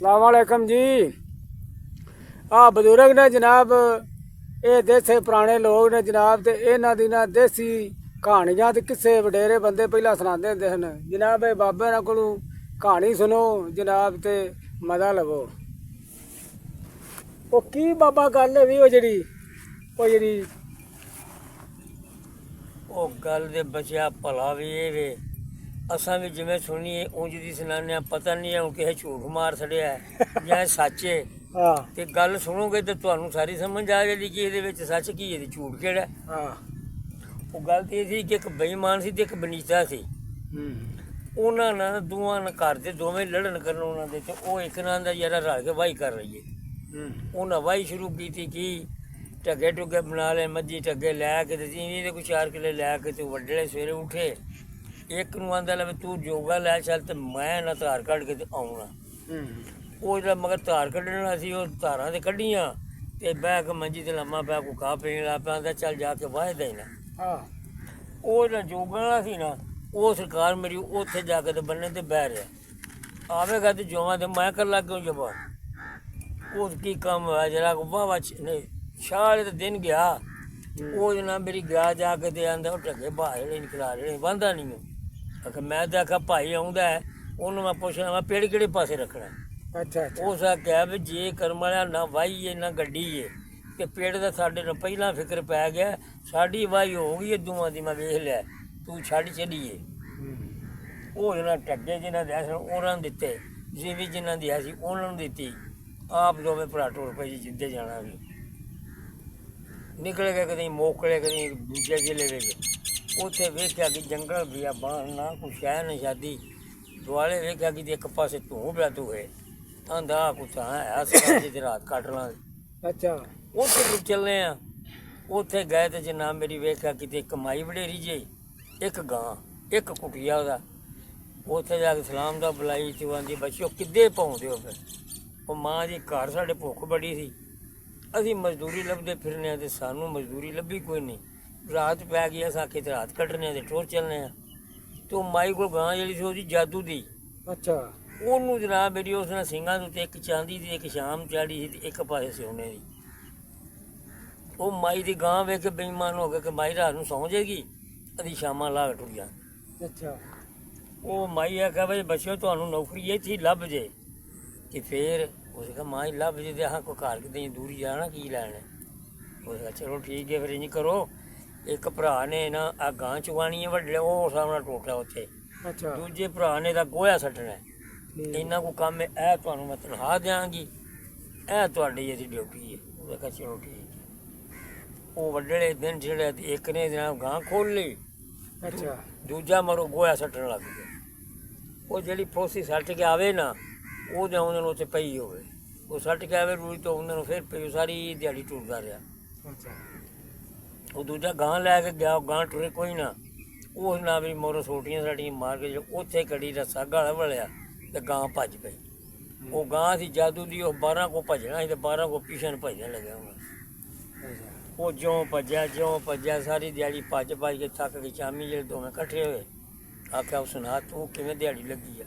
अस्सलाम वालेकुम जी। बजुर्ग ने जनाब, ये देसे पुराने लोग ने जनाब, ते इन्हां दी ना देसी कहानियां ते किस्से वडेरे बंदे पहला सुनाते होंदे हन जनाब। बाबे ना कोलों कहानी सुनो जनाब ते मजा लवो। वो की बाबा गल है भी वो जेड़ी ਉਹ ਗੱਲ ਦੇ ਬਚਿਆ ਭਲਾ ਵੀ ਇਹ ਵੇ, ਅਸਾਂ ਵੀ ਜਿਵੇਂ ਸੁਣੀਏ ਉਂਝ ਦੀ ਸੁਣਾਉਂਦੇ ਹਾਂ। ਪਤਾ ਨਹੀਂ ਹੈ ਹੁਣ ਕਿਸੇ ਝੂਠ ਮਾਰ ਛੜਿਆ ਜਾਂ ਸੱਚ ਹੈ। हाँ ਤੇ ਗੱਲ ਸੁਣੋਗੇ ਤੇ ਤੁਹਾਨੂੰ ਸਾਰੀ ਸਮਝ ਆ ਜਾਏਗੀ ਕਿ ਇਹਦੇ ਵਿੱਚ ਸੱਚ ਕੀ ਹੈ ਤੇ ਝੂਠ ਕਿਹੜਾ। हाँ ਉਹ ਗੱਲ ਤੇ ਇਹ ਸੀ ਕਿ ਇੱਕ ਬੇਈਮਾਨ ਸੀ ਤੇ ਇੱਕ ਬਨੀਤਾ ਸੀ। ਉਹਨਾਂ ਨਾਲ ਦੋਵਾਂ ਨਾਲ ਘਰ ਦੇ ਦੋਵੇਂ ਲੜਨ ਕਰਨ ਉਹਨਾਂ ਦੇ, ਤੇ ਉਹ ਇੱਕ ਨਾਲ ਦਾ ਯਾਰਾ ਰਲ ਕੇ ਵਾਹੀ ਕਰ ਰਹੀ ਹੈ। ਉਹਨਾਂ ਵਾਹੀ ਸ਼ੁਰੂ ਕੀਤੀ ਕਿ ਢੱਗੇ ਢੁੱਗੇ ਬਣਾ ਲਏ, ਮੱਝੀ ਢੱਗੇ ਲੈ ਕੇ ਤੇ ਜਿਵੇਂ ਦੇ ਕੋਈ 4 ਕਿੱਲੇ ਲੈ ਕੇ ਤੇ ਵੱਡੇ ਸਵੇਰੇ ਉੱਠੇ। ਇੱਕ ਨੂੰ ਆਂਦਾ ਲੈ ਤੂੰ ਜੋਗਾ ਲੈ ਚੱਲ ਤੇ ਮੈਂ ਨਾ ਧਾਰ ਕੱਢ ਕੇ ਤੇ ਆਉਣਾ। ਉਹ ਜਿਹੜਾ ਮਗਰ ਧਾਰ ਕੱਢਣਾ ਸੀ ਉਹ ਧਾਰਾਂ ਤੇ ਕੱਢੀਆਂ ਤੇ ਬਹਿ ਕੇ ਮੰਜੀ ਤੇ ਲੰਮਾ ਪਿਆ ਕੋ ਖਾ ਪੀਣ ਲੱਗ ਪਿਆ। ਆਂਦਾ ਚੱਲ ਜਾ ਕੇ ਵਾਹ ਦੇਣਾ। ਉਹ ਜਿਹੜਾ ਜੋਗਣ ਵਾਲਾ ਸੀ ਨਾ, ਉਹ ਸਰਕਾਰ ਮੇਰੀ ਉੱਥੇ ਜਾ ਕੇ ਤੇ ਬੰਨੇ ਤੇ ਬਹਿ ਰਿਹਾ। ਆਵੇਗਾ ਤੇ ਜੋਵਾਂ ਤੇ ਮੈਂ ਕਰ ਲੱਗ ਕਿਉਂ ਜਵਾ। ਉਹ ਕੀ ਕੰਮ ਹੋਇਆ ਜਰਾ ਵਾਹ ਵਾਹ ਨਹੀਂ ਸ਼ਾਲੇ ਤੇ ਦਿਨ ਗਿਆ। ਉਹ ਜਨਾ ਮੇਰੀ ਗਿਆ ਜਾ ਕੇ ਤੇ ਆਂਦਾ ਉਹ ਢੱਗੇ ਬਾਹਰ ਜਿਹੜੇ ਨਿਕਲਾ ਰਹੇ ਬੰਦਾ ਨਹੀਂ ਆਖਿਆ। ਮੈਂ ਤਾਂ ਆਖਿਆ ਭਾਈ ਆਉਂਦਾ ਹੈ ਉਹਨੂੰ ਮੈਂ ਪੁੱਛਣਾ ਮੈਂ ਪੇੜ ਕਿਹੜੇ ਪਾਸੇ ਰੱਖਣਾ। अच्छा ਉਸ ਆਖਿਆ ਵੀ ਜੇ ਕਰਮ ਵਾਲਿਆ ਨਾ ਵਾਹੀ ਹੈ ਨਾ ਗੱਡੀ ਹੈ ਤੇ ਪੇੜ ਦਾ ਸਾਡੇ ਨੂੰ ਪਹਿਲਾਂ ਫਿਕਰ ਪੈ ਗਿਆ। ਸਾਡੀ ਵਾਹੀ ਹੋ ਗਈ ਦੋਵਾਂ ਦੀ, ਮੈਂ ਵੇਖ ਲਿਆ, ਤੂੰ ਛੱਡ ਚੱਲੀਏ। ਉਹ ਜਨਾ ਢੱਗੇ ਜਿਹਨਾਂ ਦੇ ਸਨ ਉਹਨਾਂ ਨੂੰ ਦਿੱਤੇ, ਜਿਵੇਂ ਜਿਹਨਾਂ ਦੀ ਸੀ ਉਹਨਾਂ ਨੂੰ ਦਿੱਤੀ। ਆਪ ਦੋਵੇਂ ਭਰਾ ਟੁਰ ਪਏ ਜੀ ਜਿੱਦੇ ਜਾਣਾ ਵੀ। ਨਿਕਲ ਗਏ ਕਦੀ ਮੋਕਲੇ ਕਦੀ ਦੂਜੇ ਜ਼ਿਲ੍ਹੇ ਵਿੱਚ। ਉੱਥੇ ਵੇਖਿਆ ਕਿ ਜੰਗਲ ਵੀ ਆ ਬਾਹਰ ਨਾ ਕੋਈ ਸ਼ਹਿਰ ਨਾ ਸ਼ਾਦੀ ਦੁਆਲੇ ਵੇਖਿਆ ਕਿ ਇੱਕ ਪਾਸੇ ਧੂੰ ਪਿਆ ਤੂੰ ਹੈ ਆਂਦਾ ਕੁਛ ਹੈ ਅਸੀਂ ਰਾਤ ਕੱਟ ਲਾਂਗੇ। अच्छा ਉੱਥੇ ਚੱਲੇ ਆ। ਉੱਥੇ ਗਏ ਤੇ ਜਨਾਬ ਮੇਰੀ ਵੇਖਿਆ ਕਿਤੇ ਇੱਕ ਮਾਈ ਵਡੇਰੀ ਜੇ, ਇੱਕ ਗਾਂ, ਇੱਕ ਕੁਟੀਆ ਉਹਦਾ। ਉੱਥੇ ਜਾ ਕੇ ਸਲਾਮ ਦਾ ਬੁਲਾਈ ਤੇ ਆਂਦੀ ਬੱਚਿਓ ਕਿੱਦੇ ਪਾਉਂਦੇ ਹੋ। ਫਿਰ ਉਹ ਮਾਂ ਜੀ ਘਰ ਸਾਡੇ ਭੁੱਖ ਬੜੀ ਸੀ, ਅਸੀਂ ਮਜ਼ਦੂਰੀ ਲੱਭਦੇ ਫਿਰਨੇ ਆ ਤੇ ਸਾਨੂੰ ਮਜ਼ਦੂਰੀ ਲੱਭੀ ਕੋਈ ਨਹੀਂ। ਰਾਤ ਪੈ ਗਈ ਅਸਾਂ ਕਿਤੇ ਰਾਤ ਕੱਢਣੇ ਤੇ ਟੁਰ ਚੱਲਣੇ ਆ। ਤੇ ਮਾਈ ਕੋਲ ਗਾਂ ਜਿਹੜੀ ਸੀ ਉਹਦੀ ਜਾਦੂ ਦੀ। अच्छा ਉਹਨੂੰ ਜਨਾਬ ਮੇਰੀ ਉਸ ਨਾਲ ਸਿੰਘਾਂ ਦੇ ਉੱਤੇ ਇੱਕ ਚਾਂਦੀ ਦੀ ਇੱਕ ਸ਼ਾਮ ਚਾੜੀ ਸੀ ਤੇ ਇੱਕ ਪਾਸੇ ਸੋਨੇ ਦੀ। ਉਹ ਮਾਈ ਦੀ ਗਾਂ ਵੇਖ ਕੇ ਬੇਈਮਾਨ ਹੋ ਗਿਆ ਕਿ ਮਾਈ ਰਾਤ ਨੂੰ ਸੌਂ ਜਾਏਗੀ, ਅਸੀਂ ਸ਼ਾਮਾਂ ਲਾ ਟੁਰ ਜਾ। अच्छा ਉਹ ਮਾਈ ਆਖਿਆ ਬਈ ਬੱਚਿਓ ਤੁਹਾਨੂੰ ਨੌਕਰੀ ਇੱਥੇ ਹੀ ਲੱਭ ਜੇ। ਤੇ ਫਿਰ ਉਸ ਕਹਾ ਮਾਈ ਲੱਭ ਜੇ ਤੇ ਆਹ ਕੋਈ ਘਰ ਕਿਤੇ ਦੂਰੀ ਜਾਣਾ ਕੀ ਲੈਣਾ। ਉਹ ਚਲੋ ਠੀਕ ਹੈ ਫਿਰ ਇੰਝ ਕਰੋ, ਇੱਕ ਭਰਾ ਨੇ ਨਾ ਆ ਗਾਂ ਚੁਗਾਣੀ ਹੈ ਵੱਡੇ ਉਹ ਸਾਹਮਣਾ ਟੋਟਾ ਉੱਥੇ। अच्छा ਦੂਜੇ ਭਰਾ ਨੇ ਤਾਂ ਗੋਹਾ ਸੱਟਣਾ। ਇੰਨਾ ਕੋ ਕੰਮ ਹੈ, ਇਹ ਤੁਹਾਨੂੰ ਮੈਂ ਤਨਖਾਹ ਦਿਆਂਗੀ, ਇਹ ਤੁਹਾਡੀ ਇਹਦੀ ਡਿਊਟੀ ਹੈ। ਉਹ ਕਹਾ ਚਲੋ ਠੀਕ। ਉਹ ਵੱਡੇ ਦਿਨ ਜਿਹੜੇ ਇੱਕ ਨੇ ਗਾਂ ਖੋਲ ਲਈ, अच्छा ਦੂਜਾ ਮਰੋ ਗੋਹਾ ਸੱਟਣ ਲੱਗ ਗਿਆ। ਉਹ ਜਿਹੜੀ ਫੋਸੀ ਸੱਟ ਕੇ ਆਵੇ ਨਾ ਉਹ ਜਾਂ ਉਹਨਾਂ ਨੂੰ ਉੱਥੇ ਪਈ ਹੋਵੇ, ਉਹ ਸੱਟ ਕੇ ਆਵੇ ਰੂਈ ਤੋਂ ਉਹਨਾਂ ਨੂੰ ਫਿਰ ਪਈ ਸਾਰੀ ਦਿਹਾੜੀ ਟੁਰਦਾ ਰਿਹਾ। अच्छा ਉਹ ਦੂਜਾ ਗਾਂ ਲੈ ਕੇ ਗਿਆ, ਗਾਂ ਟੁਰੇ ਕੋਈ ਨਾ। ਉਸ ਨਾਲ ਵੀ ਮੋਰੋਂ ਸੋਟੀਆਂ ਸਾਟੀਆਂ ਮਾਰ ਕੇ ਉੱਥੇ ਕੜੀ ਰੱਸਾ ਗਲ ਵਲਿਆ ਤੇ ਗਾਂ ਭੱਜ ਪਈ। ਉਹ ਗਾਂ ਸੀ ਜਾਦੂ ਦੀ, ਉਹ 12 ਕੋ ਭੱਜਣਾ ਸੀ ਤੇ 12 ਕੋ ਪਿੱਛੇ ਨੂੰ ਭੱਜਣ ਲੱਗਿਆ ਹੁਣ। ਉਹ ਜਿਉਂ ਭੱਜਿਆ ਸਾਰੀ ਦਿਹਾੜੀ ਭੱਜ ਕੇ ਥੱਕ ਗਈ। ਸ਼ਾਮੀ ਜਿਹੜੇ ਦੋਵੇਂ ਇਕੱਠੇ ਹੋਏ ਆਖਿਆ ਸੁਣਾ ਤੂੰ ਕਿਵੇਂ ਦਿਹਾੜੀ ਲੱਗੀ ਆ।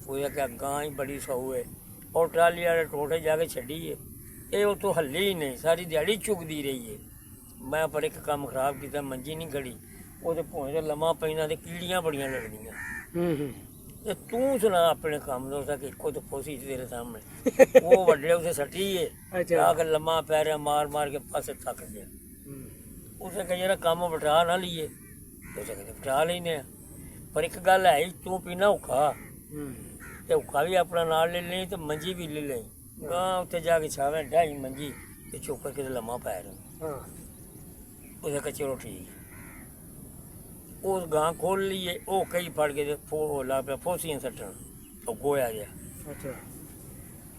ਉਹ ਆਖਿਆ ਗਾਂ ਹੀ ਬੜੀ ਸਹੂ ਹੈ, ਉਹ ਟਰਾਲੀ ਵਾਲੇ ਟੋਟੇ ਜਾ ਕੇ ਛੱਡੀ ਹੈ, ਇਹ ਉੱਥੋਂ ਹੱਲੀ ਹੀ ਨਹੀਂ, ਸਾਰੀ ਦਿਹਾੜੀ ਚੁਗਦੀ ਰਹੀ ਹੈ। ਮੈਂ ਪਰ ਇੱਕ ਕੰਮ ਖਰਾਬ ਕੀਤਾ, ਮੰਜੀ ਨਹੀਂ ਗੜੀ, ਉਹਦੇ ਭੋਏ 'ਤੇ ਲੰਮਾ ਪੈਂਦਾ ਤੇ ਕੀੜੀਆਂ ਬੜੀਆਂ ਲੱਗਦੀਆਂ। ਤੇ ਤੂੰ ਸੁਣਾ ਆਪਣੇ ਕੰਮ ਦਾ। ਕਿ ਇੱਕੋ ਤਾਂ ਫੋਸੀ ਤੇਰੇ ਸਾਹਮਣੇ ਉਹ ਵੱਡੇ ਉੱਥੇ ਸੱਟੀ ਹੈ ਆ ਕੇ ਲੰਮਾ ਪੈ ਰਿਹਾ ਮਾਰ ਕੇ ਪਾਸੇ ਥੱਕ ਗਿਆ। ਉਸੇ ਕਹੇ ਜਿਹੜਾ ਕੰਮ ਬਿਠਾ ਨਾ ਲਈਏ ਉਸੇ ਕਹਿੰਦੇ ਬਿਠਾ ਲੈਂਦੇ ਆ। ਪਰ ਇੱਕ ਗੱਲ ਹੈ ਤੂੰ ਪੀਣਾ ਔਖਾ ਤੇ ਔਖਾ ਵੀ ਆਪਣਾ ਨਾਲ ਲੈ ਲਈ ਤੇ ਮੰਜੀ ਵੀ ਲੈ ਲਈ। ਗਾਂ ਉੱਥੇ ਜਾ ਕੇ ਛਾਵੇਂ ਢਾਈ ਮੰਜੀ ਤੇ ਚੁੱਕ ਕੇ ਲੰਮਾ ਪੈ ਰਿਹਾ। ਉਸੇ ਕਹੇ ਚਲੋ ਠੀਕ। ਉਹ ਗਾਂ ਖੋਲ ਲਈਏ, ਉਹ ਕਈ ਫੜ ਕੇ ਲਾ ਪਿਆ ਫੋਸੀਆਂ ਸੱਟਣ। ਉਹ ਗੋਇਆ ਗਿਆ। अच्छा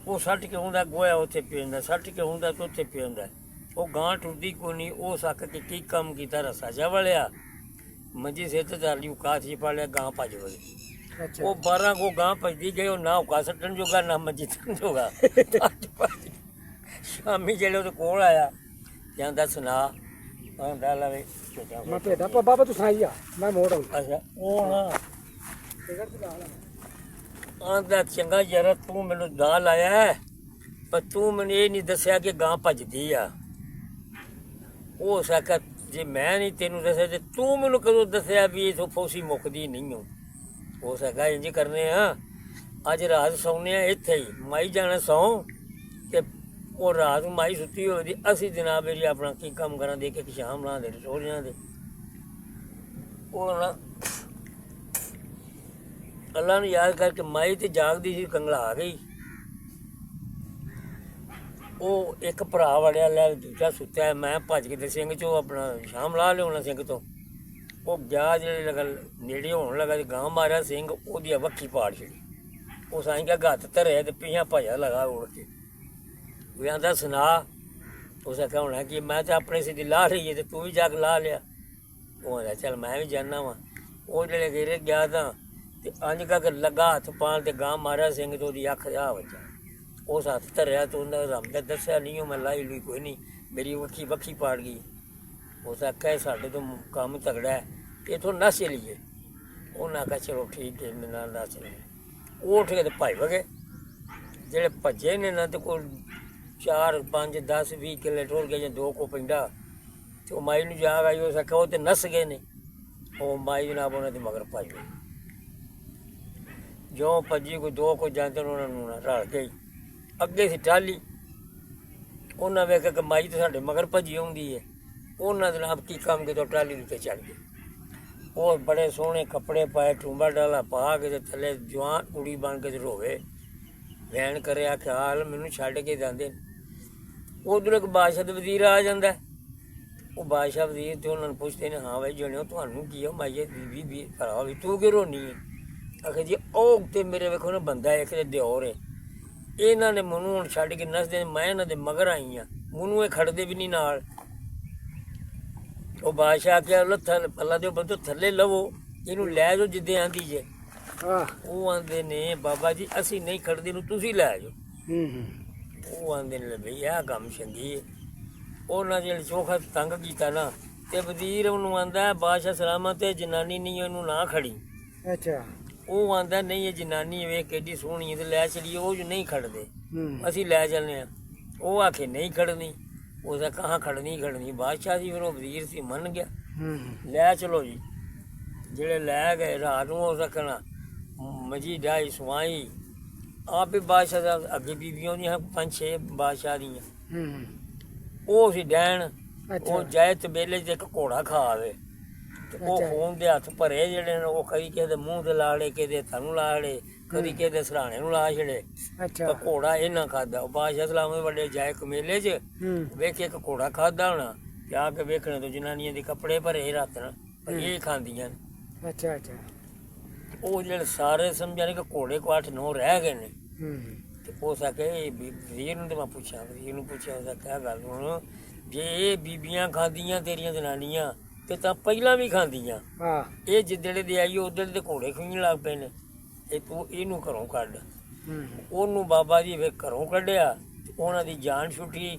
ਉਹ ਸੱਟ ਕੇ ਹੁੰਦਾ ਗੋਇਆ ਉੱਥੇ ਪਿੰਦਾ, ਸੱਟ ਕੇ ਹੁੰਦਾ ਤਾਂ ਉੱਥੇ ਪਿੰਦਾ। ਉਹ ਗਾਂ ਟੁੱਟਦੀ ਕੋਈ ਨਹੀਂ। ਉਹ ਸੱਕ ਕੇ ਕੀ ਕੰਮ ਕੀਤਾ, ਰਸਾ ਜਾ ਵਲਿਆ ਮੰਜੀ ਸਿਰ ਤੇ ਧਰ ਲਈ, ਉਹ ਕਾਠ 'ਚ ਪਾ ਲਿਆ, ਗਾਂ ਭੱਜ ਵੜੀ। अच्छा ਉਹ 12 ਕੋ ਗਾਂ ਭੱਜਦੀ ਗਈ, ਉਹ ਨਾ ਔਕਾ ਸੱਟਣ ਜੋਗਾ ਨਾ ਮੰਜੀ ਤੱਕ ਜੋਗਾ। ਸ਼ਾਮੀ ਜਿਹੜੇ ਉਹਦੇ ਕੋਲ ਆਇਆ ਕਹਿੰਦਾ ਸੁਣਾ ਆਂਦਾ ਲਵੇ मैं भेदा बाबा तू सुनाई जा मैं मोड़ आऊं। ਅੱਛਾ ਉਹ ਨਾ ਆਂਦਾ ਚੰਗਾ ਯਾਰ ਤੂੰ ਮੈਨੂੰ ਦਾ ਲਾਇਆ ਹੈ, ਪਰ ਤੂੰ ਮੈਨੂੰ ਇਹ ਨਹੀਂ ਦੱਸਿਆ ਕਿ ਗਾਂ ਭੱਜਦੀ ਆ। ਉਹ ਸਕਾ ਜੇ ਮੈਂ ਨਹੀਂ ਤੈਨੂੰ ਦੱਸਿਆ ਤੇ ਤੂੰ ਮੈਨੂੰ ਕਦੋਂ ਦੱਸਿਆ ਵੀ ਇਹ ਫੌਸੀ ਮੁੱਕਦੀ ਨਹੀਂ ਹੋ ਸਕਾ ਇੰਜ ਕਰਨੇ ਆ। ਅੱਜ ਰਾਤ ਸੌਂਦੇ ਆ ਇੱਥੇ ਹੀ, ਮਾਈ ਜਾਣਾ ਸੌਂ ਤੇ ਉਹ ਰਾਤ ਨੂੰ ਮਾਈ ਸੁੱਤੀ ਹੋਵੇ ਅਸੀਂ ਜਨਾਬ ਮੇਰੀ ਆਪਣਾ ਕੀ ਕੰਮ ਕਰਾਂ ਦੇ ਕੇ ਸ਼ਾਮ ਬਣਾ ਦੇ ਸੋਹਰਿਆਂ ਦੇ। ਉਹ ਨਾ ਅੱਲਾ ਨੂੰ ਯਾਦ ਕਰਕੇ ਮਾਈ ਤੇ ਜਾਗਦੀ ਸੀ, ਕੰਗਲਾ ਆ ਗਈ। ਉਹ ਇੱਕ ਭਰਾ ਵੜਿਆ ਲੈ ਦੂਜਾ ਸੁੱਤਾ, ਮੈਂ ਭੱਜ ਕੇ ਤੇ ਸਿੰਘ ਚੋਂ ਆਪਣਾ ਸ਼ਾਮ ਲਾ ਲਿਆਉਣਾ ਸਿੰਘ ਤੋਂ। ਉਹ ਗਿਆ ਜਿਹੜੇ ਲਗਾ ਨੇੜੇ ਹੋਣ ਲੱਗਾ ਤੇ ਗਾਂ ਮਾਰਿਆ ਸਿੰਘ, ਉਹਦੀ ਵੱਖੀ ਪਾੜ ਛੜੀ। ਉਹ ਸਾਈਂ ਕਾ ਹੱਥ ਧਰਿਆ ਤੇ ਪਿਛਾਂ ਭੱਜਾ ਲਗਾ ਉੜ ਕੇ। ਉਹ ਆਂਦਾ ਸੁਣਾ, ਉਸ ਆਖਿਆ ਹੋਣਾ ਕਿ ਮੈਂ ਤਾਂ ਆਪਣੇ ਸਿੱਧੀ ਲਾ ਰਹੀ ਹੈ ਤੇ ਤੂੰ ਵੀ ਜਾ ਕੇ ਲਾ ਲਿਆ। ਉਹ ਆਂਦਾ ਚੱਲ ਮੈਂ ਵੀ ਜਾਣਾ ਵਾ। ਉਹ ਜਿਹੜੇ ਗੇਰੇ ਗਿਆ ਤਾਂ ਤੇ ਅੰਜ ਕਾ ਲੱਗਾ ਹੱਥ ਪਾਣ ਤੇ ਗਾਂ ਮਾਰਿਆ ਸਿੰਘ ਤੇ ਉਹਦੀ ਅੱਖ ਜਾ ਵੱਜਾ। ਉਸ ਹੱਥ ਧਰਿਆ ਤੇ ਉਹਨਾਂ ਰੱਬ ਦਾ ਦੱਸਿਆ ਨਹੀਂ, ਉਹ ਮੈਂ ਲਾਈ ਲੂਈ ਕੋਈ ਨਹੀਂ, ਮੇਰੀ ਵੱਖੀ ਪਾੜ ਗਈ। ਉਸ ਆਖਿਆ ਸਾਡੇ ਤੋਂ ਕੰਮ ਤਗੜਾ ਹੈ, ਇੱਥੋਂ ਨੱਸ ਚਲੀਏ। ਉਹਨਾਂ ਆਖਿਆ ਚਲੋ ਠੀਕ ਹੈ, ਮੇਰੇ ਨਾਲ ਨੱਸ ਚਲੀਏ। ਉਹ ਉੱਠ ਕੇ ਤੇ ਭੱਜ ਵਗੇ। ਜਿਹੜੇ ਭੱਜੇ ਨੇ ਨਾ ਤੇ ਕੋਈ 4 5 10 20 ਕਿੱਲੇ ਟੁਰ ਗਏ ਜਾਂ 2 ਕੋ ਪਿੰਡਾ ਤੇ ਉਹ ਮਾਈ ਨੂੰ ਜਾਗ ਆਈ। ਉਸ ਆਖਿਆ ਉਹ ਤੇ ਨੱਸ ਗਏ ਨੇ। ਉਹ ਮਾਈ ਜਨਾਬ ਉਹਨਾਂ ਦੇ ਮਗਰ ਭੱਜ ਗਈ। ਜੋ ਭੱਜੀ ਕੋਈ 2 ਕੋ ਜਾਂਦੇ ਉਹਨਾਂ ਨੂੰ ਰਲ ਗਈ। ਅੱਗੇ ਸੀ ਟਾਹਲੀ, ਉਹਨਾਂ ਵੇਖਿਆ ਕਿ ਮਾਈ ਤਾਂ ਸਾਡੇ ਮਗਰ ਭੱਜੀ ਆਉਂਦੀ ਹੈ। ਉਹਨਾਂ ਦੇ ਨਾਲ ਕੀ ਕੰਮ ਕੀਤਾ, ਟਾਹਲੀ ਉੱਤੇ ਚੜ੍ਹ ਗਏ। ਉਹ ਬੜੇ ਸੋਹਣੇ ਕੱਪੜੇ ਪਾਏ, ਟੂੰਬਾ ਡਾਲਾ ਪਾ ਕੇ ਤੇ ਥੱਲੇ ਜਵਾਨ ਕੁੜੀ ਬਣ ਕੇ ਤੇ ਰੋਵੇ ਵੈਣ ਕਰਿਆ ਖਿਆਲ ਮੈਨੂੰ ਛੱਡ ਕੇ ਜਾਂਦੇ। ਉਧਰ ਇੱਕ ਬਾਦਸ਼ਾਹ ਦਾ ਵਜ਼ੀਰ ਆ ਜਾਂਦਾ। ਉਹ ਬਾਦਸ਼ਾਹ ਵਜ਼ੀਰ ਤੇ ਉਹਨਾਂ ਨੂੰ ਪੁੱਛਦੇ ਨੇ, ਹਾਂ ਬਾਈ ਜਣਿਓ ਤੁਹਾਨੂੰ ਕੀ ਆ ਮਾਈਏ ਬੀਬੀ ਭਰਾ ਵੀ ਤੂੰ ਕਿਉਂ ਰੋਣੀ ਹੈ? ਆਖੇ ਜੀ ਉਹ ਤੇ ਮੇਰੇ ਵੇਖੋ ਨਾ ਬੰਦਾ ਇੱਕ ਤੇ ਦਿਓਰ ਹੈ, ਇਹਨਾਂ ਨੇ ਮੈਨੂੰ ਹੁਣ ਛੱਡ ਕੇ ਨੱਸਦੇ, ਮੈਂ ਇਹਨਾਂ ਦੇ ਮਗਰ ਆਈ ਹਾਂ, ਮੈਨੂੰ ਇਹ ਖੜਦੇ ਵੀ ਨਹੀਂ ਨਾਲ। ਉਹ ਬਾਦਸ਼ਾਹ ਆਖਿਆ ਅੱਲਾ ਦੇ ਬੰਦੋ ਥੱਲੇ ਲਵੋ, ਇਹਨੂੰ ਲੈ ਜਾਓ ਜਿੱਦੇ ਆਂਦੀ ਜੇ। ਉਹ ਆਂਦੇ ਨੇ ਬਾਬਾ ਜੀ ਅਸੀਂ ਨਹੀਂ ਖੜਦੇ, ਨੂੰ ਤੁਸੀਂ ਲੈ ਜਾਓ। ਉਹ ਆਂਦੇ ਨੇ ਬਈ ਆਹ ਕੰਮ ਚੰਗੀ ਹੈ। ਉਹਨਾਂ ਜਿਹੜੇ ਚੋਖਾ ਤੰਗ ਕੀਤਾ ਨਾ ਤੇ ਵਜ਼ੀਰ ਉਹਨੂੰ ਆਂਦਾ ਬਾਦਸ਼ਾਹ ਸਲਾਮਤ ਤੇ ਜਨਾਨੀ ਨਹੀਂ ਉਹਨੂੰ ਨਾ ਖੜੀ। ਅੱਛਾ। ਉਹ ਆਂਦਾ ਨਹੀਂ ਇਹ ਜਨਾਨੀ ਵੇਖ ਕਿੱਡੀ ਸੋਹਣੀ ਹੈ ਤੇ ਲੈ ਚਲੀਏ। ਉਹ ਜੋ ਨਹੀਂ ਖੜਦੇ, ਅਸੀਂ ਲੈ ਚੱਲਦੇ ਹਾਂ। ਉਹ ਆਖੇ ਨਹੀਂ ਖੜਨੀ। ਉਹਦਾ ਕਹਾਂ ਖੜਨੀ ਬਾਦਸ਼ਾਹ ਸੀ, ਫਿਰ ਉਹ ਵਜ਼ੀਰ ਸੀ, ਮੰਨ ਗਿਆ। ਲੈ ਚਲੋ ਜੀ। ਜਿਹੜੇ ਲੈ ਗਏ ਰਾਤ ਨੂੰ ਉਹ ਰੱਖਣਾ ਮਜੀ ਡਾਈ ਸਵਾਈ ਆਪੇ ਬਾਦਸ਼ਾਹ ਦਾ ਅੱਗੇ ਬੀਬੀਆਂ ਹੁੰਦੀਆਂ 5-6 ਬਾਦਸ਼ਾਹ ਦੀਆਂ। ਉਹ ਸੀ ਡੈਣ। ਉਹ ਜਾਏ ਤਬੇਲੇ 'ਚ ਇੱਕ ਘੋੜਾ ਖਾ ਆਵੇ ਤੇ ਉਹ ਖੂਨ ਦੇ ਹੱਥ ਭਰੇ ਜਿਹੜੇ ਨੇ, ਉਹ ਕਦੀ ਕਿਸੇ ਦੇ ਮੂੰਹ ਤੇ ਲਾੜੇ, ਕਿਸੇ ਹੱਥਾਂ ਨੂੰ ਲਾੜੇ, ਕਦੀ ਕਿਸੇ ਦੇ ਸਰਾਣੇ ਨੂੰ ਲਾ ਛੜੇ। ਤਾਂ ਘੋੜਾ ਇਹਨਾਂ ਖਾਦਾ। ਉਹ ਬਾਦਸ਼ਾਹ ਸਲਾਮ ਵੱਡੇ ਜਾਏ ਕਮੇਲੇ 'ਚ ਵੇਖੇ ਇੱਕ ਘੋੜਾ ਖਾਦਾ ਹੋਣਾ ਤੇ ਆ ਕੇ ਵੇਖਣੇ ਤੋਂ ਜਨਾਨੀਆਂ ਦੇ ਕੱਪੜੇ ਭਰੇ ਰਾਤ ਨਾਲ ਇਹ ਖਾਂਦੀਆਂ ਨੇ। ਅੱਛਾ ਅੱਛਾ। ਉਹ ਜਿਹੜੇ ਸਾਰੇ ਸਮਝਾ ਨੇ ਕਿ ਘੋੜੇ ਕੋ 8-9 ਰਹਿ ਗਏ ਨੇ। ਤੇ ਉਹ ਸਕੇ ਵਜ਼ੀਰ ਨੂੰ ਤੇ ਮੈਂ ਪੁੱਛਿਆ, ਵਜ਼ੀਰ ਨੂੰ ਪੁੱਛਿਆ ਉਹਦਾ ਕਿਆ ਗੱਲ ਹੁਣ ਜੇ ਇਹ ਬੀਬੀਆਂ ਖਾਂਦੀਆਂ ਤੇਰੀਆਂ ਜਨਾਨੀਆਂ ਤੇ ਤਾਂ ਪਹਿਲਾਂ ਵੀ ਖਾਂਦੀਆਂ, ਇਹ ਜਿੱਦੜੇ ਦੇ ਆਈ ਉਧਰ ਦੇ ਘੋੜੇ ਖੁੰਝਣ ਲੱਗ ਪਏ ਨੇ, ਇਹ ਤੂੰ ਇਹਨੂੰ ਘਰੋਂ ਕੱਢ। ਉਹਨੂੰ ਬਾਬਾ ਜੀ ਫਿਰ ਘਰੋਂ ਕੱਢਿਆ ਤੇ ਉਹਨਾਂ ਦੀ ਜਾਨ ਛੁੱਟੀ।